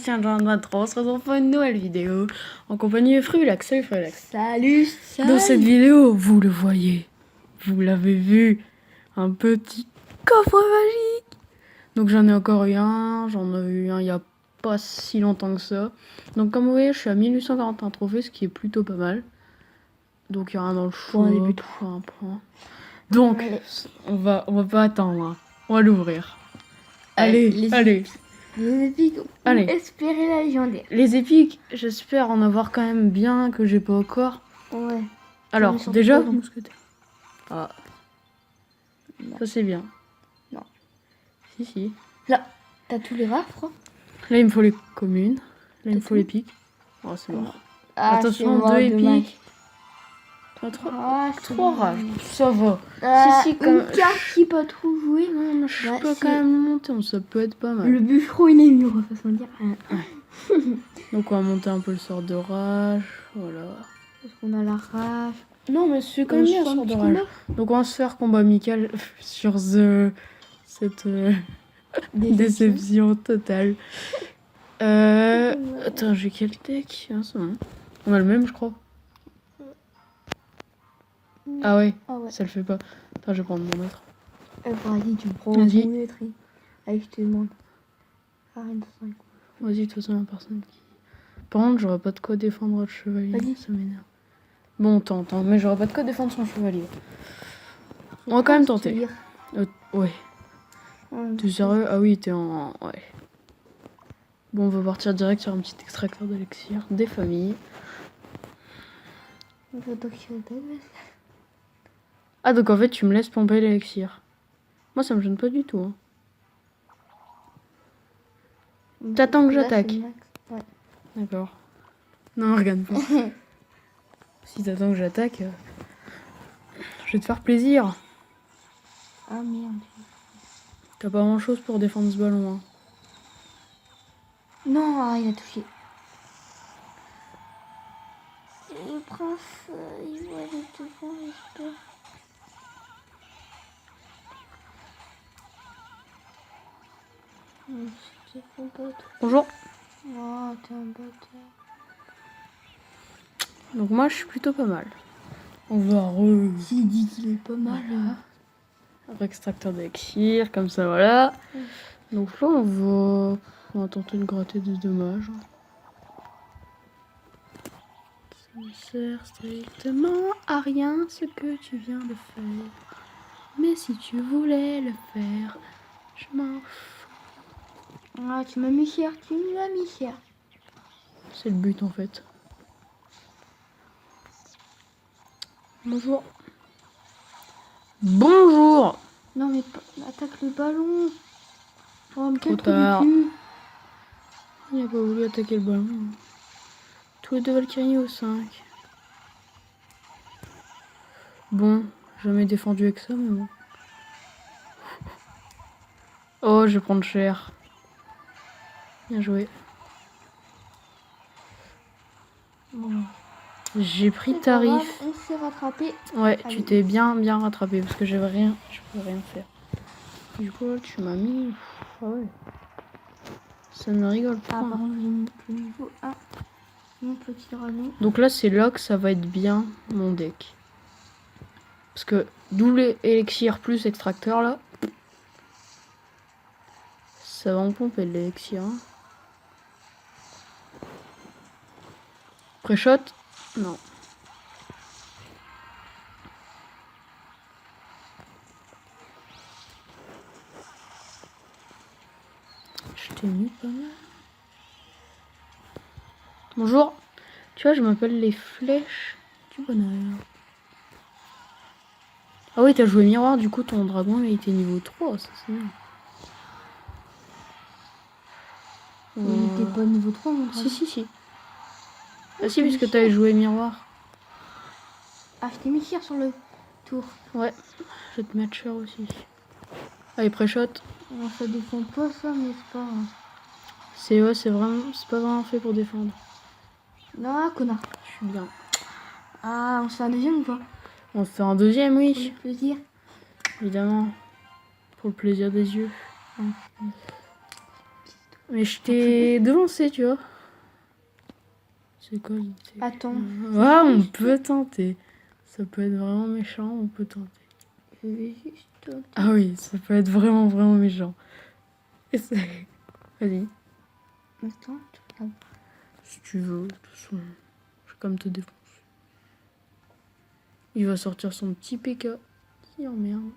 Bastien Jean 23, on se retrouve pour une nouvelle vidéo en compagnie de Frulax. Salut Frulax. Salut. Dans cette vidéo, vous le voyez, vous l'avez vu, un petit coffre magique. Donc j'en ai encore eu un, j'en ai eu un il y a pas si longtemps que ça. Donc comme vous voyez, je suis à 1841 trophées, ce qui est plutôt pas mal. Donc il y a rien dans le choix. Point. Donc on va pas attendre, hein. On va l'ouvrir. Allez. Les épiques, Allez. Espérer la légendaire. Les épiques, j'espère en avoir quand même bien que j'ai pas encore. Ouais. Alors, déjà, mousquetaire. Ah. Non. Ça c'est bien. Non. Si. Là, t'as tous les rares, je crois. Là, il me faut les communes. Là, il me faut tout l'épique. Oh, c'est mort. Ah, attention, mort, 2 épiques. 3 rares. Ça va. Si, une carte qui peut trop jouer. Non, je peux quand même monter, ça peut être pas mal. Le bûcheron, il est mieux, façon de dire. Donc, on va monter un peu le sort de rage. Voilà. Parce qu'on a la rage. Non, mais c'est quand même bien, sort de rage. Donc, on va se faire combat amical sur cette déception totale. Attends, j'ai quel deck? C'est bon. On a le même, je crois. Ah ouais, ça le fait pas. Attends, je vais prendre mon maître. Vas-y, tu prends mon maître. Allez, je te demande. Arrête de 5. Vas-y, de toute façon, la personne qui... Par contre, j'aurais pas de quoi défendre votre chevalier. Ça m'énerve. Bon, tente, mais j'aurais pas de quoi défendre son chevalier. On va quand même tenter. Ouais. T'es sérieux? Ah oui, t'es en... Ouais. Bon, on va partir direct sur un petit extracteur d'élixir des familles. Ah, donc en fait, tu me laisses pomper l'élixir. Moi, ça me gêne pas du tout. Hein. T'attends que j'attaque? Ouais. D'accord. Non, regarde pas. Si t'attends que j'attaque, je vais te faire plaisir. Ah merde. T'as pas grand chose pour défendre ce ballon. Hein. Non, il a touché. Le prince, il va aller devant, j'espère. Bonjour. Oh, t'es un bâtard. Donc moi, je suis plutôt pas mal. On va S'il dit qu'il est pas mal. Extracteur d'élixir, comme ça, voilà. Donc là, on va tenter de gratter des dommages. Ça ne sert strictement à rien ce que tu viens de faire. Mais si tu voulais le faire, je m'en fous. Ah, tu m'as mis cher, C'est le but en fait. Bonjour. Bonjour. Non mais attaque le ballon. Oh, mais trop tard. Il n'a pas voulu attaquer le ballon. Tous les deux Valkyries au 5. Bon, jamais défendu avec ça, mais bon. Oh, je vais prendre cher. Bien joué. Bon. J'ai pris tarif. On s'est rattrapé. Ouais, allez. Tu t'es bien rattrapé parce que je pouvais rien faire. Du coup, tu m'as mis. Ah ouais. Ça ne rigole pas. Ah, par contre, j'ai mis le niveau 1. Mon petit dragon. Donc là, c'est là que ça va être bien mon deck. Parce que double élixir plus extracteur là. Ça va en pomper l'élixir. Hein. Pré-shot? Non. Je t'ai mis pas mal. Bonjour. Tu vois, je m'appelle les flèches du bonheur. Ah oui, t'as joué miroir, du coup ton dragon il était niveau 3, ça c'est bien. Il était pas niveau 3 mon dragon. Si. Ah si, puisque t'avais joué miroir. Ah, je t'ai mis cher sur le tour. Ouais, je vais te mettre cher aussi. Allez, pré-shot. Non, ça défend pas ça, mais c'est pas... C'est pas vraiment fait pour défendre. Non, connard. Je suis bien. Ah, on se fait un deuxième ou pas? On se fait un deuxième, oui. Pour le plaisir. Évidemment. Pour le plaisir des yeux. Mais je t'ai devancé, tu vois. C'est quoi Attends. Ah, on peut tenter. Ça peut être vraiment méchant, on peut tenter. Je vais juste... Ah oui, ça peut être vraiment, vraiment méchant. Vas-y. Attends, tu regardes. Si tu veux, de toute façon, je vais comme te défoncer. Il va sortir son petit PK. Qui emmerde.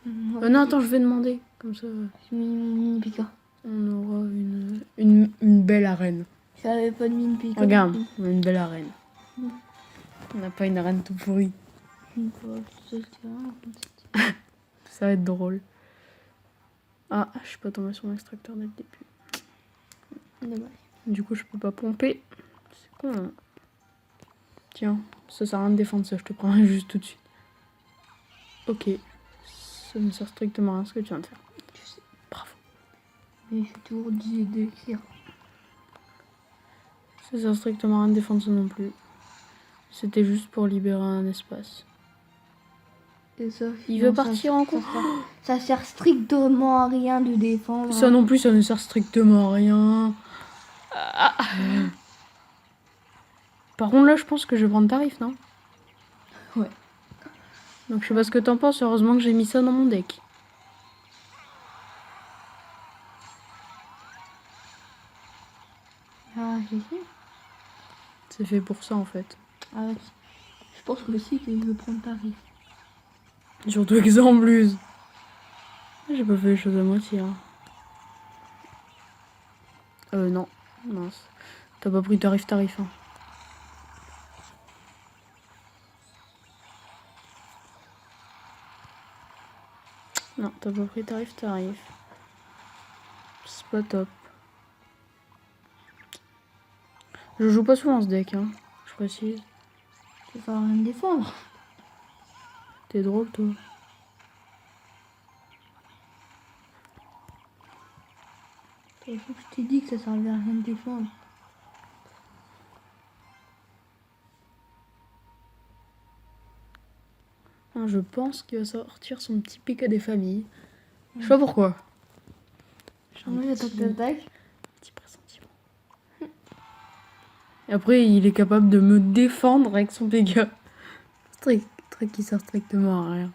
Non, attends, je vais demander. Comme ça, J'ai mis mon mini Pika. on aura une belle arène. J'avais pas de mini Pika. Regarde, on a une belle arène. On n'a pas une arène tout pourrie. Ça va être drôle. Ah, je suis pas tombée sur mon extracteur dès le début. Dommage. Du coup, je peux pas pomper. C'est con, hein. Tiens, ça sert à rien de défendre ça, je te prends juste tout de suite. Ok. Ça ne sert strictement à rien ce que tu viens de faire. Je sais. Bravo. Mais j'ai toujours dit d'écrire. Ça sert strictement à rien de défendre ça non plus. C'était juste pour libérer un espace. Et ça, Il veut partir en cours. Ça sert strictement à rien de défendre. Ça non plus, ça ne sert strictement à rien. Ah. Par contre, là, je pense que je vais prendre tarif, non? Ouais. Donc, je sais pas ce que t'en penses. Heureusement que j'ai mis ça dans mon deck. Ah, j'ai fait. C'est fait pour ça, en fait. Ah, je pense aussi que je vais prendre tarif. Surtout que ça en plus. J'ai pas fait les choses à moitié. Hein. Non. Mince. T'as pas pris tarif. Hein. Non, t'as pas pris tarif. C'est pas top. Je joue pas souvent ce deck, hein. Je précise. Ça sert à rien de défendre. T'es drôle, toi. Je t'ai dit que ça servait à rien de défendre. Je pense qu'il va sortir son petit PK des familles. Je sais pas pourquoi. J'ai un petit pressentiment. Et après, il est capable de me défendre avec son PK. Truc qui sert strictement à rien.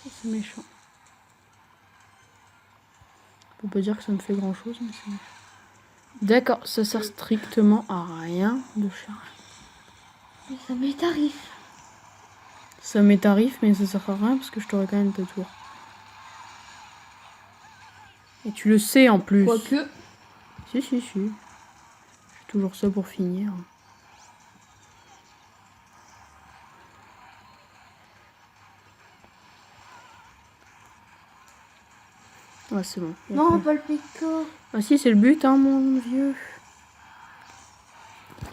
C'est méchant. On peut pas dire que ça me fait grand chose, mais c'est méchant. D'accord, ça sert strictement à rien de charge. Mais ça met tarif. Ça met tarif, mais ça sert à rien parce que je t'aurais quand même ta tour. Et tu le sais en plus. Quoique. Si. J'ai toujours ça pour finir. Ouais, c'est bon. Non, pas le Pico. Ah si, c'est le but, hein, mon vieux.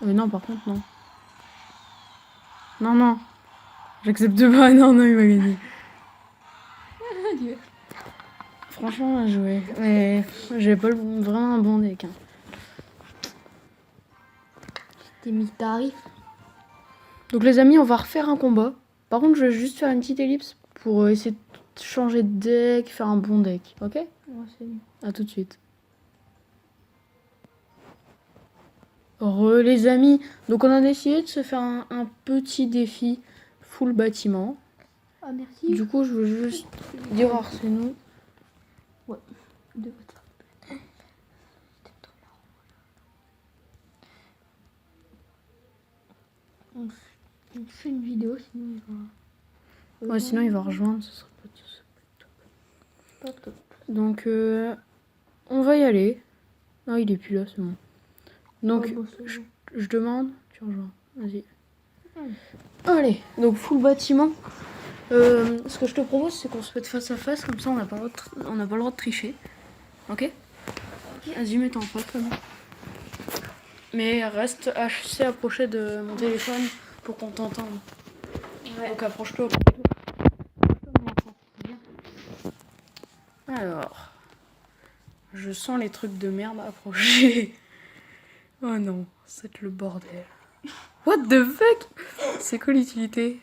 Non, par contre, non. Non. J'accepte pas. Non, il va gagner. Adieu. Franchement, bien joué. Mais j'ai pas vraiment un bon deck. Hein. T'es mis tarif. Donc les amis, on va refaire un combat. Par contre, je vais juste faire une petite ellipse pour essayer de changer de deck, faire un bon deck. Ok? Ouais, c'est mieux. À tout de suite. Les amis, donc on a décidé de se faire un petit défi full bâtiment. Ah, merci. Du coup, je veux juste dire c'est nous. Ouais. De votre. On fait une vidéo, sinon il va. Ouais, sinon il va rejoindre, ce sera pas top. Donc, on va y aller. Non, il est plus là, c'est bon. Donc, je demande, tu rejoins. Vas-y. Allez, donc full bâtiment. Ce que je te propose, c'est qu'on se mette face à face, comme ça on n'a pas le droit de tricher. Ok? Vas-y, mets-toi en face, comme ça. Mais reste assez approché de mon téléphone pour qu'on t'entende. Ouais. Donc approche-toi. Alors, je sens les trucs de merde approcher. Oh non, c'est le bordel. What the fuck? C'est quoi l'utilité?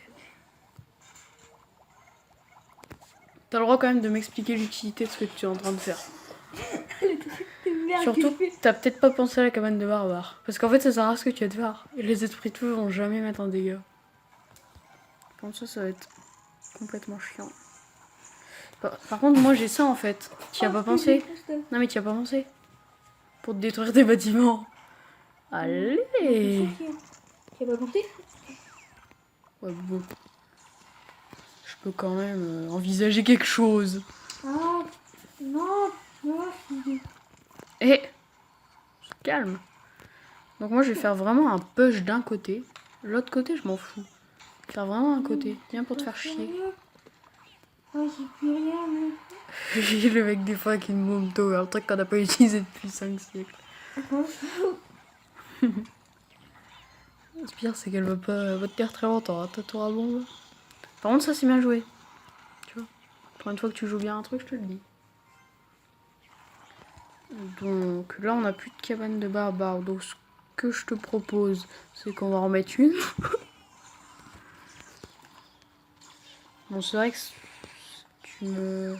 T'as le droit quand même de m'expliquer l'utilité de ce que tu es en train de faire. Merde, Surtout, t'as peut-être pas pensé à la cabane de barbare. Parce qu'en fait, ça sert à ce que tu vas te faire. Et les esprits de feu vont jamais mettre un dégât. Comme ça va être complètement chiant. Par contre, moi j'ai ça en fait. T'y as pas pensé? Non, mais t'y as pas pensé. Pour te détruire des bâtiments. Allez! T'y as pas pensé? Ouais, bon. Je peux quand même envisager quelque chose. Ah, non, non, Eh! Calme. Donc moi je vais faire vraiment un push d'un côté. L'autre côté je m'en fous. Faire vraiment un côté. Bien pour te faire chier. Oh, j'ai plus rien, mais... J'ai le mec des fois avec une momto, un truc qu'on n'a pas utilisé depuis 5 siècles. Le pire c'est qu'elle va pas tenir très longtemps, hein, ta tour à bombe. Par contre ça c'est bien joué. Tu vois. Pour une fois que tu joues bien un truc, je te le dis. Donc là on n'a plus de cabane de barbare. Donc ce que je te propose, c'est qu'on va en mettre une. Bon c'est vrai que tu me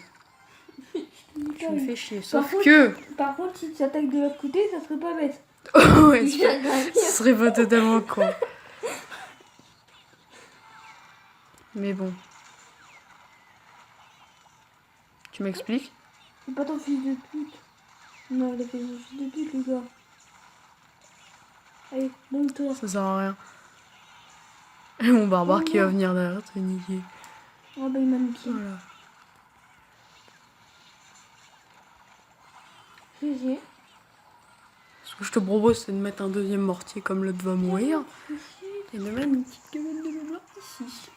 fais chier. Sauf que... Par contre, si tu attaques de l'autre côté, ça serait pas bête. Ouais, ce serait pas totalement con. Mais bon. Tu m'expliques? C'est pas ton fils de pute. Non, il a fait son fils de pute, le gars. Allez, monte-toi. Ça sert à rien. Et mon barbare qui va venir derrière te niquer. Oh bah il m'a niqué. Voilà. GG. Ce que je te propose, c'est de mettre un deuxième mortier comme l'autre va mourir. Et de mettre une petite cabane de barbare ici.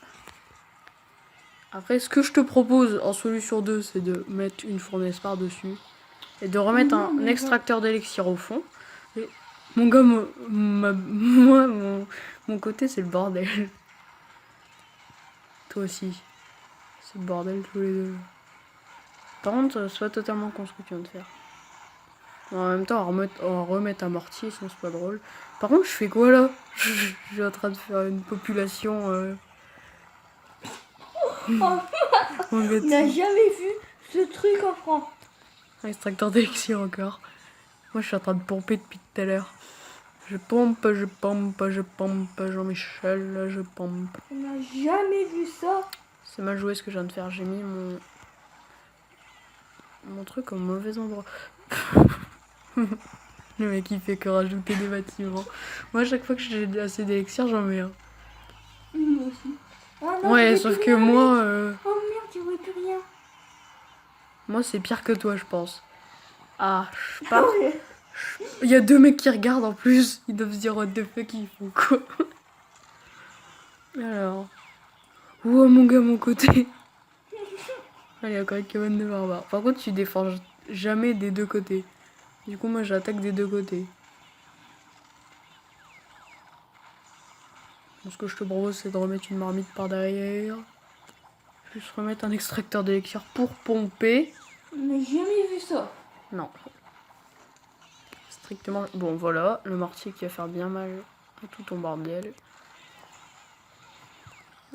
Après, ce que je te propose en solution 2, c'est de mettre une fournaise par-dessus. Et de remettre un extracteur d'élixir au fond. Et mon gars, mon côté, c'est le bordel. Toi aussi. C'est le bordel tous les deux. Par contre, sois totalement con ce que tu viens de faire. En même temps, on va remettre un mortier, sinon c'est pas drôle. Par contre, je fais quoi là? Je suis en train de faire une population... Il n'a jamais vu ce truc en France. Un extracteur d'élixir encore. Moi, je suis en train de pomper depuis tout à l'heure. Je pompe, Jean-Michel, je pompe. On n'a jamais vu ça. C'est mal joué ce que je viens de faire. J'ai mis mon truc au mauvais endroit. Le mec il fait que rajouter des bâtiments. Moi à chaque fois que j'ai assez d'élixir j'en mets un. Moi aussi. Ah non, Ouais sauf que moi oh merde, tu vois plus rien. moi c'est pire que toi je pense. Ah je pars. Il y a deux mecs qui regardent en plus. Ils doivent se dire what the fuck ils font quoi. Alors. Oh mon gars mon côté. Allez encore une cabane de barbare. Par contre tu défends jamais des deux côtés. Du coup moi j'attaque des deux côtés. Donc, ce que je te propose c'est de remettre une marmite par derrière. Juste remettre un extracteur d'élixir pour pomper. On n'a jamais vu ça. Non. Strictement... Bon voilà, le mortier qui va faire bien mal à tout ton bordel.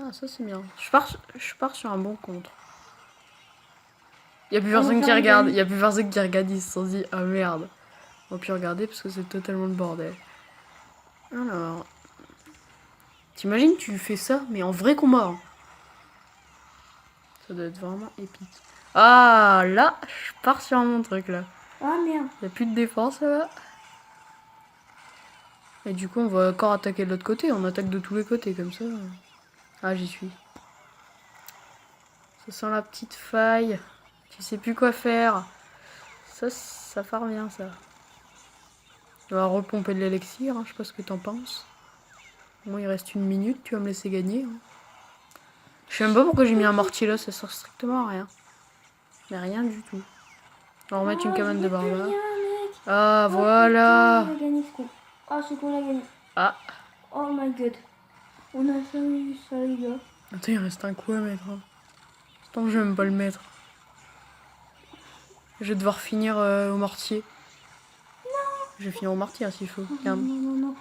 Ah ça c'est bien. Je pars sur un bon contre. Il n'y a plus personne qui regarde. Il y a plus personne qui regarde. Ils se sont dit ah merde. On va plus regarder parce que c'est totalement le bordel. Alors. T'imagines tu fais ça mais en vrai combat. Hein. Ça doit être vraiment épique. Ah là, je pars sur mon truc là. Ah merde. Il n'y a plus de défense là. Et du coup on va encore attaquer de l'autre côté. On attaque de tous les côtés comme ça. Ah j'y suis. Ça sent la petite faille. Tu sais plus quoi faire. Ça part bien ça. On va repomper de l'élixir, hein, je sais pas ce que t'en penses. Bon, il reste 1 minute, tu vas me laisser gagner. Hein. Je sais même pas pourquoi j'ai mis un mortier là, ça sert strictement à rien. Mais rien du tout. On va remettre une cabane de barbare. Ah, voilà. On a gagné ce coup. Ah, c'est qu'on a gagné. Ah. Oh my god. On a jamais vu ça, les gars. Attends, il reste un coup à mettre. Hein. Attends, je vais même pas le mettre. Je vais devoir finir au mortier. Je vais finir au mortier hein, s'il faut. Regarde. Non.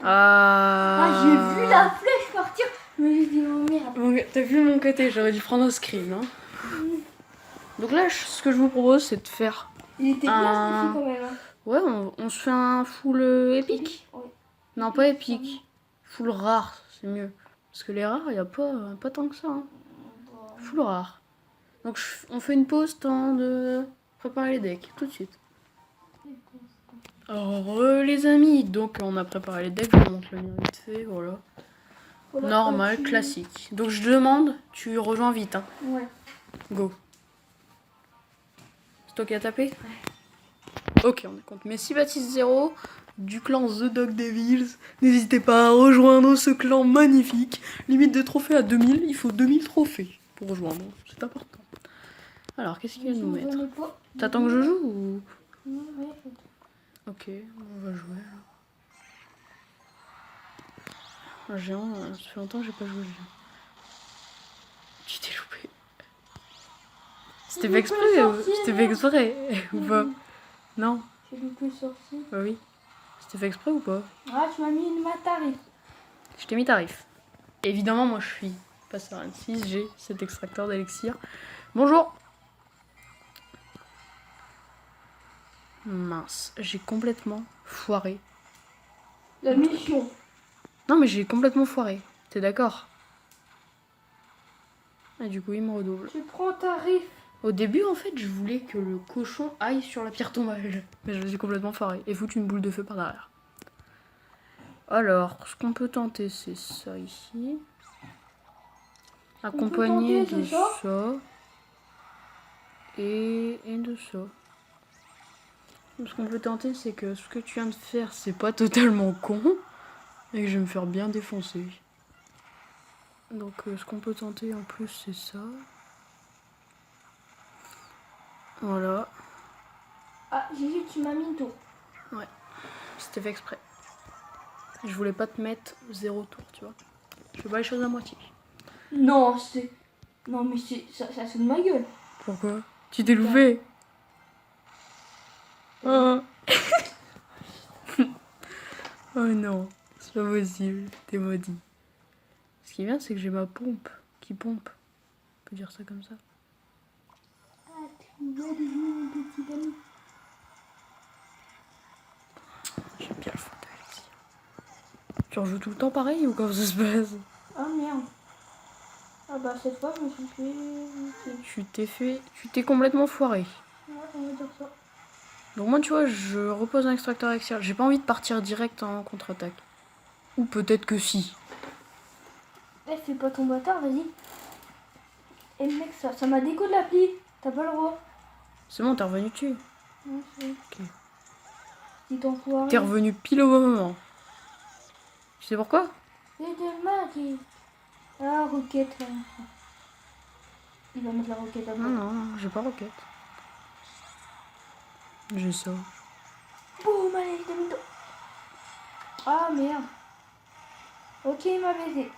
Ah, j'ai vu la flèche partir. Mais j'ai dit, oh merde. Bon, t'as vu mon côté, j'aurais dû prendre un screen. Hein. Donc là, ce que je vous propose, c'est de faire... Il était bien ce quand même. Hein. Ouais, on se fait un full épique. Ouais. Non, pas épique. Full rare, c'est mieux. Parce que les rares, il n'y a pas tant que ça. Hein. Full rare. Donc on fait une pause, temps de préparer les decks, tout de suite. Alors, les amis, donc on a préparé les decks, je vous montre le mien vite fait, voilà. Normal, classique. Donc je demande, tu rejoins vite, hein. Ouais. Go. C'est toi qui as tapé? Ouais. Ok, on est contre Messi Baptiste 0 du clan The Dog Devils. N'hésitez pas à rejoindre ce clan magnifique. Limite de trophées à 2000, il faut 2000 trophées pour rejoindre, c'est important. Alors, qu'est-ce qu'il va nous mettre? T'attends que je joue ou... Ok, on va jouer. Un géant, ça fait longtemps que j'ai pas joué au géant. Tu t'es loupé. C'était fait exprès, c'était fait exprès ou pas? Non? J'ai loupé sorti. Bah oui. C'était fait exprès ou pas? Ah, tu m'as mis une tarif. Je t'ai mis tarif. Évidemment, moi je suis passeur à 6, j'ai cet extracteur d'élixir. Bonjour. Mince, j'ai complètement foiré. La mission. Non mais j'ai complètement foiré, t'es d'accord? Et du coup il me redouble. Tu prends tarif. Au début en fait je voulais que le cochon aille sur la pierre tombale. Mais je me suis complètement foiré et foutu une boule de feu par derrière. Alors, ce qu'on peut tenter c'est ça ici. Accompagné de ça. Et de ça. Ce qu'on peut tenter, c'est que ce que tu viens de faire, c'est pas totalement con. Et que je vais me faire bien défoncer. Donc, ce qu'on peut tenter en plus, c'est ça. Voilà. Ah, j'ai vu que tu m'as mis tout. Ouais. C'était fait exprès. Je voulais pas te mettre 0 tour, tu vois. Je fais pas les choses à moitié. Non, c'est... Non, mais ça se de ma gueule. Pourquoi? Tu t'es loupé? Oh. Oh non, c'est pas possible, t'es maudit. Ce qui est bien, c'est que j'ai ma pompe qui pompe. On peut dire ça comme ça. Ah, tu me vois mon petit ami. J'aime bien le foot Alexis. Tu rejoues tout le temps pareil ou comment ça se passe? Ah merde. Ah bah cette fois, je me suis fait... Tu t'es complètement foiré. Ouais, on va dire ça. Donc moi, tu vois, je repose un extracteur axial. J'ai pas envie de partir direct en contre-attaque. Ou peut-être que si. Eh, fais pas ton bâtard, vas-y. Eh mec, ça m'a déco de l'appli. T'as pas le droit. C'est bon, t'es revenu dessus. Ouais, c'est bon. Ok. Dis t'enfoiré. T'es revenu pile au bon moment. Tu sais pourquoi? C'est de Ah, roquette. Là. Il va mettre la roquette à Non, non, j'ai pas roquette. J'ai ça. Boum, allez, demi-tour. Ah merde. Ok, il m'a baisé.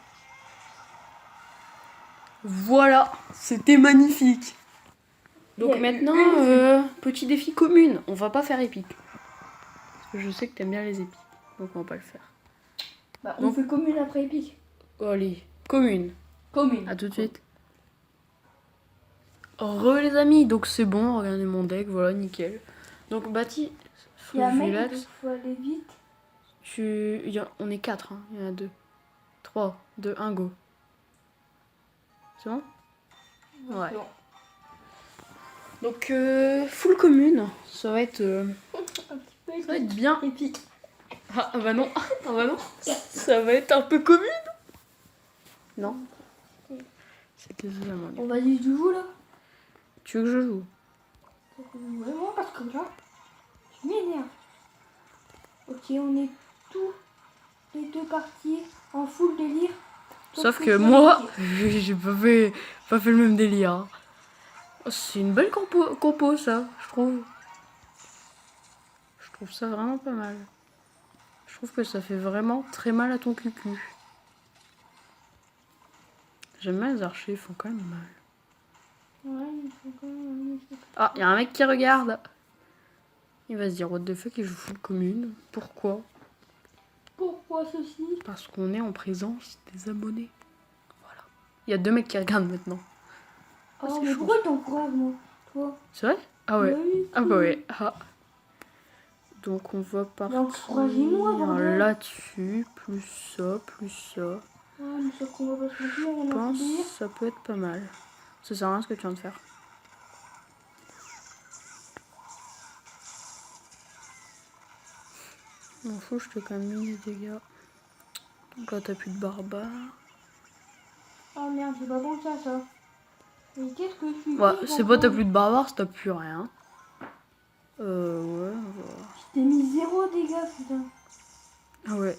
Voilà, c'était magnifique. Donc maintenant, petit défi commune. On va pas faire épique. Parce que je sais que t'aimes bien les épiques. Donc on va pas le faire. Bah, on fait commune après épique. Oh, allez, commune. Commune. À tout de suite. Les amis, donc c'est bon, regardez mon deck, voilà, nickel. Donc Bati, Il y a un mec, relax. il faut aller vite. On est 4, hein. Il y en a 2. 3, 2, 1, go. C'est bon? Ouais. Bon. Donc full commune, ça va être bien. Épique. Ah bah non, ah bah non, ça va être un peu commune. Non. C'était ça mon dieu. On va dire du joue là. Tu veux que je joue? Vraiment parce que là, je m'énerve. Ok, on est tous les deux partis en full délire. Sauf que moi, j'ai pas fait le même délire. Hein. Oh, c'est une belle compo ça, je trouve. Je trouve ça vraiment pas mal. Je trouve que ça fait vraiment très mal à ton cucu. J'aime bien les archers, ils font quand même mal. Ouais, ils font quand même... Ah, il y a un mec qui regarde. Il va se dire, what the fuck, il joue full commune. Pourquoi? Pourquoi ceci? Parce qu'on est en présence des abonnés. Voilà. Il y a 2 mecs qui regardent maintenant. Oh, c'est mais chaud. pourquoi t'encourages, moi? Toi? C'est vrai? Ah ouais. Oui, Ah bah ouais. Ah. Donc on va partir encouragez-moi, bordel. là-dessus, plus ça, plus ça. Ah, mais sauf qu'on va pas se mentir, on Je a pense fait que ça peut être pas mal. Ça sert à rien ce que tu viens de faire. M'en fous, je t'ai quand même mis des dégâts. Donc là t'as plus de barbares. Ah merde, c'est pas bon ça. Mais qu'est-ce que je suis Ouais, con, c'est pas t'as encore. plus de barbares, c'est t'as plus rien. Ouais, on va voir. Je t'ai mis 0 dégâts, putain. Ah ouais.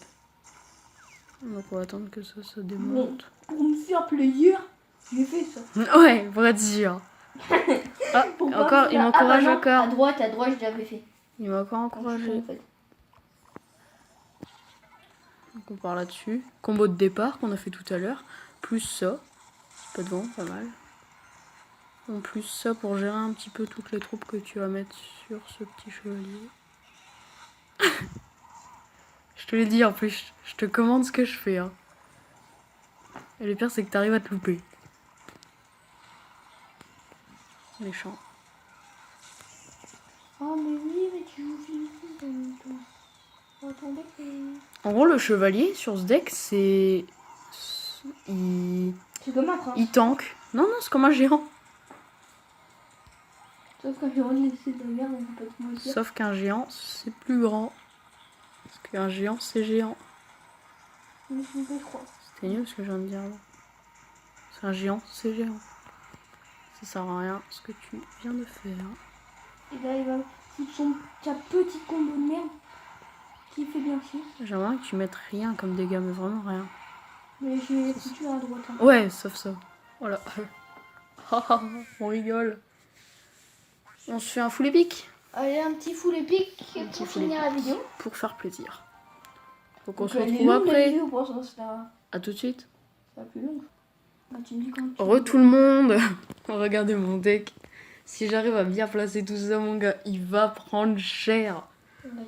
Donc on va attendre que ça se Bon, démonte. pour me faire plaisir, j'ai fait ça. Ouais, pour être sûr. Ah, Pour pas encore, me il faire- m'encourage ah bah non, encore. à droite, je l'avais fait. Il m'a encore Quand je suis encouragé. con, en fait. Donc on part là-dessus. Combo de départ qu'on a fait tout à l'heure. Plus ça. Pas de vent, pas mal. En plus ça pour gérer un petit peu toutes les troupes que tu vas mettre sur ce petit chevalier. Je te l'ai dit en plus, je te commande ce que je fais. Hein. Et le pire c'est que t'arrives à te louper. Méchant. Ah mais oui, mais tu joues Philippines en même temps. Attendez que... En gros le chevalier sur ce deck c'est... C'est comme un prince. Il tank. Non, non, c'est comme un géant. Sauf quand j'ai envie de laisser de la merde, on peut pas te mentir. Sauf qu'un géant c'est plus grand. Parce qu'un géant c'est géant. Mais je me fais croire. C'était nul ce que je viens de dire là. C'est un géant, c'est géant. Ça sert à rien ce que tu viens de faire. Et là, il va foutre sa petite combo de merde qui fait bien chier. J'aimerais que tu mettes rien comme dégâts, mais vraiment rien. Mais j'ai foutu à droite. Hein. Ouais, sauf ça. Voilà. On rigole. On se fait un full épique Allez, un petit full épique Un petit pour full finir la vidéo. pour faire plaisir. Donc on Donc, se elle est retrouve longue, la après. vidéo, pour ça, c'est À tout de suite. la plus longue. Bah, tu me dis quand tu Heureux tout le monde. Regardez mon deck. Si j'arrive à bien placer tout ça, mon gars, il va prendre cher.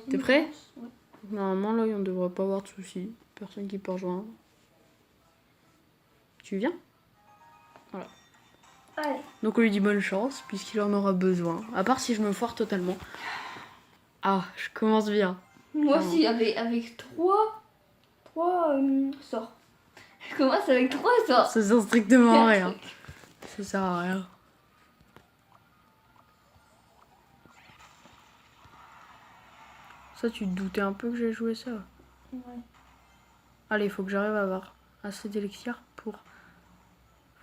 T'es prêt? Ouais. Normalement, là, on devrait pas avoir de soucis. Personne qui peut rejoindre. Tu viens? Allez. Donc on lui dit bonne chance, puisqu'il en aura besoin. À part si je me foire totalement. Ah, je commence bien. Moi Pardon. aussi, avec trois sorts. Je commence avec 3 sorts. Ça sert strictement à Un rien. truc. Ça sert à rien. Ça, tu te doutais un peu que j'ai joué ça? Ouais. Allez, il faut que j'arrive à avoir assez d'élixir pour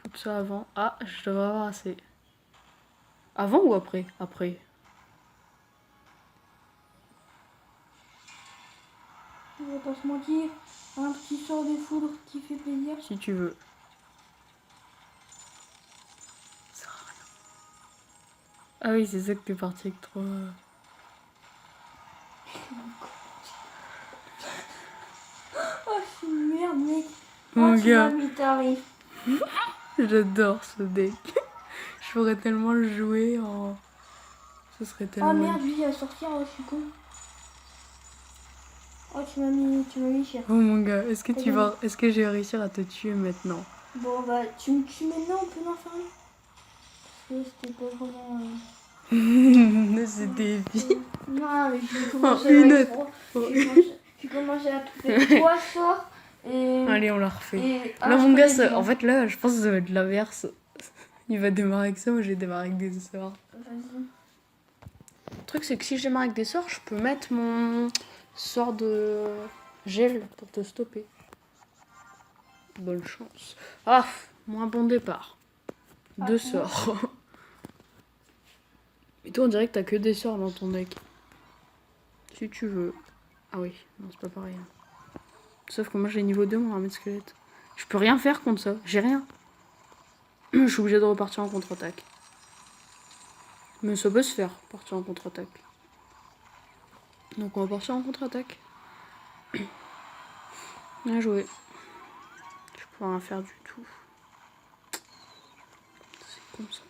foutre ça avant. Ah, je devrais avoir assez. Avant ou après? Après. On va pas se mentir. Un petit sort de foudre qui fait plaisir. Si tu veux. Ça sert à rien. Ah oui, c'est ça que t'es parti avec 3. Oh, c'est une merde, mec. Mon Oh, tu gars. m'as mis tarif. J'adore ce deck. Je pourrais tellement le jouer en... Ce serait tellement... Ah merde, lui, il va sortir. Oh, je suis con. Oh, tu m'as mis cher. Oh mon gars, est-ce que T'as tu vas... Est-ce que je vais réussir à te tuer maintenant? Bon, bah, tu me tues maintenant, on peut m'enfermer. Parce que c'était pas vraiment... C'était épique. Non, mais j'ai commencé une avec autre. 3. J'ai commencé à tout faire 3 sorts. Et... Allez, on la refait. Et... Là, mon gars, en fait, là, je pense que ça va être l'inverse. Il va démarrer avec ça, moi j'ai démarré avec des sorts. Vas-y. Le truc, c'est que si je démarre avec des sorts, je peux mettre mon sort de gel pour te stopper. Bonne chance. Ah, moins bon départ. 2 sorts. Et toi, on dirait que t'as que des sorts dans ton deck. Si tu veux. Ah oui, non, c'est pas pareil. Sauf que moi, j'ai niveau 2, mon armée de squelette. Je peux rien faire contre ça. J'ai rien. Je suis obligée de repartir en contre-attaque. Mais ça peut se faire, partir en contre-attaque. Donc on va partir en contre-attaque. Bien joué. Je peux rien faire du tout. C'est comme ça.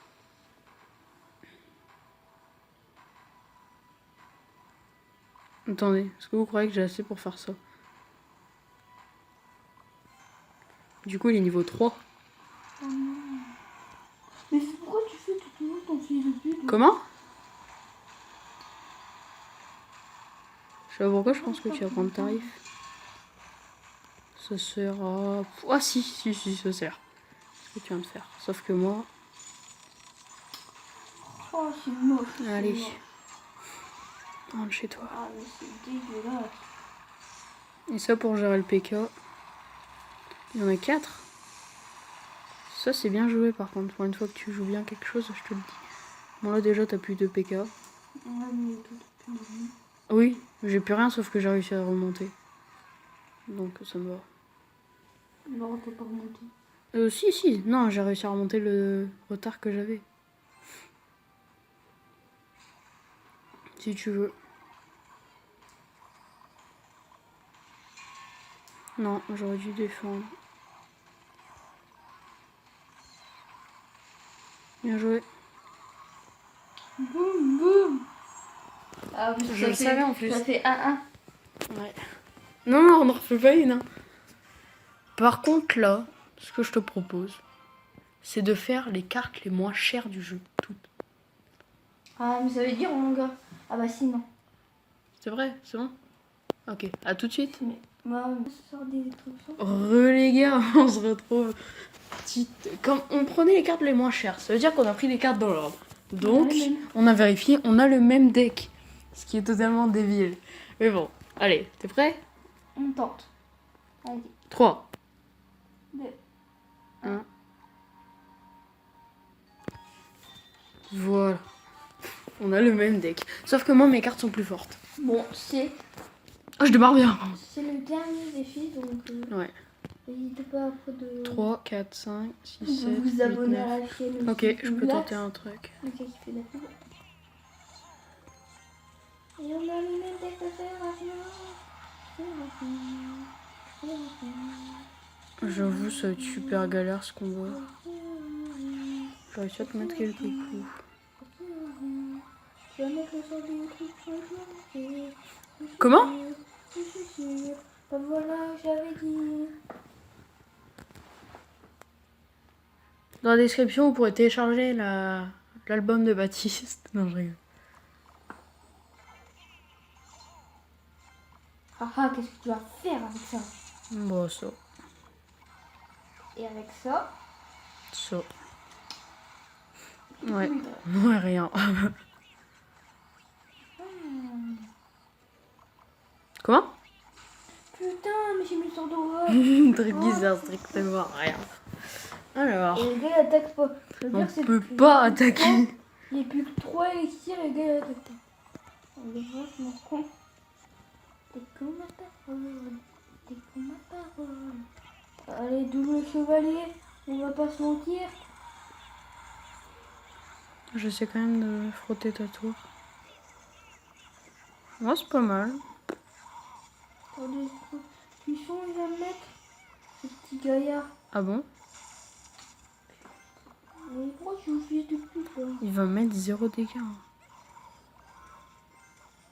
Attendez, est-ce que vous croyez que j'ai assez pour faire ça? Du coup, il est niveau 3. Mais pourquoi Comment? Je sais pas pourquoi je pense que tu vas prendre tarif. Ça sert à... Ah si, ça sert. Ce que tu viens de faire. Sauf que moi... Oh, c'est moche. Allez. C'est moche. Rentre chez toi. Ah, mais c'est dégueulasse. Et ça pour gérer le PK. Il y en a 4. Ça c'est bien joué par contre. Pour une fois que tu joues bien quelque chose, je te le dis. Bon là déjà t'as plus de PK. Ouais, mais tout est plus. Oui, j'ai plus rien sauf que j'ai réussi à remonter. Donc ça me va. Non, t'es pas remonté. Si, non, j'ai réussi à remonter le retard que j'avais. Si tu veux. Non, j'aurais dû défendre. Bien joué. Boum, boum. Ah, oui, Je le savais en plus. Ça fait 1-1. Ouais. Non, on n'en refait pas une. Hein. Par contre, là, ce que je te propose, c'est de faire les cartes les moins chères du jeu. Toutes. Ah, mais ça veut dire, mon gars. Ah, bah, si, non. C'est vrai, c'est bon? Ok, à tout de suite. Mais, bah, on sort des trucs. Les gars, on se retrouve. Comme on prenait les cartes les moins chères, ça veut dire qu'on a pris les cartes dans l'ordre. Donc, on a vérifié, on a le même deck. Ce qui est totalement débile. Mais bon, allez, t'es prêt? On tente. Allez. 3, 2. 1. Voilà. On a le même deck. Sauf que moi, mes cartes sont plus fortes. Bon, c'est Oh, je démarre bien. le dernier défi, donc Ouais. n'hésitez pas après de 3, 4, 5, 6, de 7, vous 8, abonner à 9. la chaîne. Ok, aussi. je peux Là, tenter un truc. le gars qui fait la pub. Et on a le même deck à faire J'avoue, ça va être super galère ce combat. J'aurais réussi à te mettre quelques coups. Je vais mettre le son de YouTube sur le Comment? Je suis sûre. Ben voilà, j'avais dit. Dans la description, vous pourrez télécharger l'album de Baptiste. Non, je rigole. Ah ah, qu'est-ce que tu vas faire avec ça? Bon, ça. Et avec ça? Ça. Ouais. Ouais, rien. Comment? Putain, mais j'ai mis le son d'horreur. Truc bizarre, strictement rien. Alors, Et le gars il attaque pas. Ça veut on dire que c'est peut plus- pas attaquer. Il est plus que 3 élixirs et le gars il attaque pas. On le voit, je m'en con. T'es comme ma parole. T'es comme ma parole. Allez, double chevalier. On va pas se mentir. J'essaie quand même de frotter ta tour. Moi, c'est pas mal. Attendez, cuisson il va me mettre. Ce petit gaillard. Ah bon? Mais pourquoi tu me fais depuis quoi? Il va mettre 0 dégâts. Hein.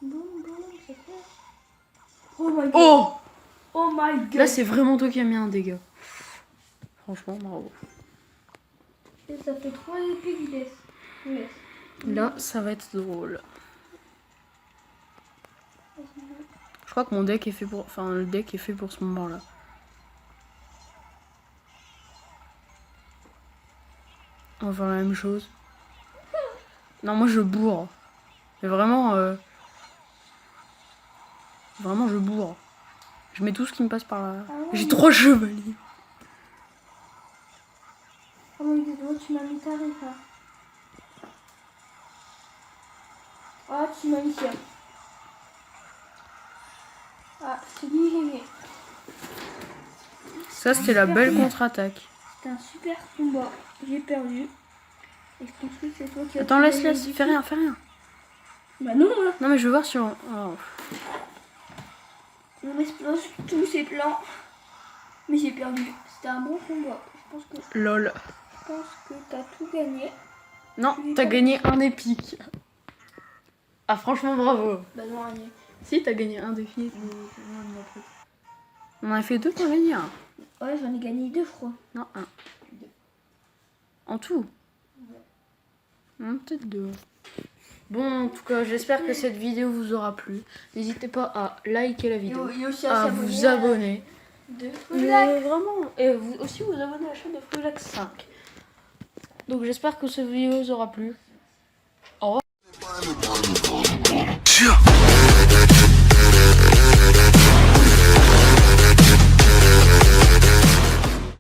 Boum boum, ça fait. Oh my god. Oh! Oh my god. Là, c'est vraiment toi qui as mis un dégât. Franchement, bravo. Et ça fait 3 épées qu'il laisse. Il laisse. Là, ça va être drôle. Je crois que mon deck est fait pour... Enfin, le deck est fait pour ce moment-là. On va faire la même chose. Non, moi, je bourre. Mais vraiment... Vraiment, je bourre. Je mets tout ce qui me passe par là. Ah ouais, J'ai mais- 3 chevaliers. Oh my god, tu m'as mis tarif là. Ah, tu m'as mis ça. Ah, c'est lui, j'ai gagné. Ça, c'était la belle contre-attaque. C'était un super combat. J'ai perdu. Et je pense que c'est toi qui as Attends, tout laisse, gagné laisse. du Fais coup. rien, fais rien. Bah non, hein. Non, mais je veux voir si on... Oh. On explose tous ces plans. Mais j'ai perdu. C'était un bon combat. Lol. Je pense que t'as tout gagné. Non, t'as gagné un épique. Ah, franchement, bravo. Bah non, Agnès. Si, t'as gagné un défi. On en a fait 2, t'as gagné un. Ouais, j'en ai gagné 2, je crois. Non, un. En tout. Peut-être 2. Bon, en tout cas, j'espère que cette vidéo vous aura plu. N'hésitez pas à liker la vidéo, Et aussi à vous abonner. De Mais vraiment, et vous aussi vous abonner à la chaîne de Frulax 5. Donc j'espère que cette vidéo vous aura plu.